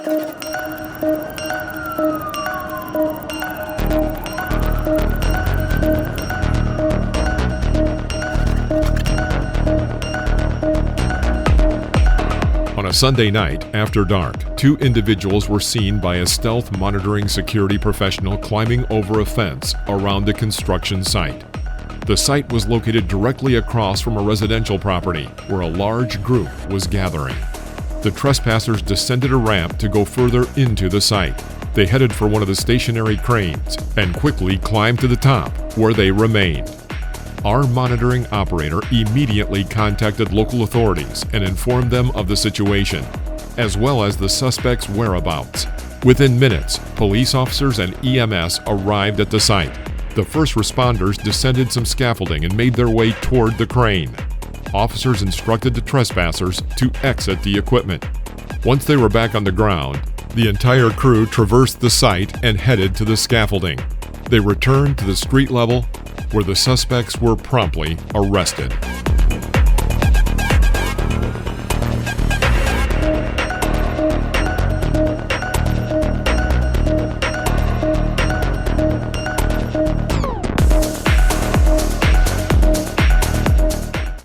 On a Sunday night after dark, two individuals were seen by a stealth monitoring security professional climbing over a fence around a construction site. The site was located directly across from a residential property where a large group was gathering. The trespassers descended a ramp to go further into the site. They headed for one of the stationary cranes and quickly climbed to the top, where they remained. Our monitoring operator immediately contacted local authorities and informed them of the situation, as well as the suspect's whereabouts. Within minutes, police officers and EMS arrived at the site. The first responders descended some scaffolding and made their way toward the crane. Officers instructed the trespassers to exit the equipment. Once they were back on the ground, the entire crew traversed the site and headed to the scaffolding. They returned to the street level, where the suspects were promptly arrested.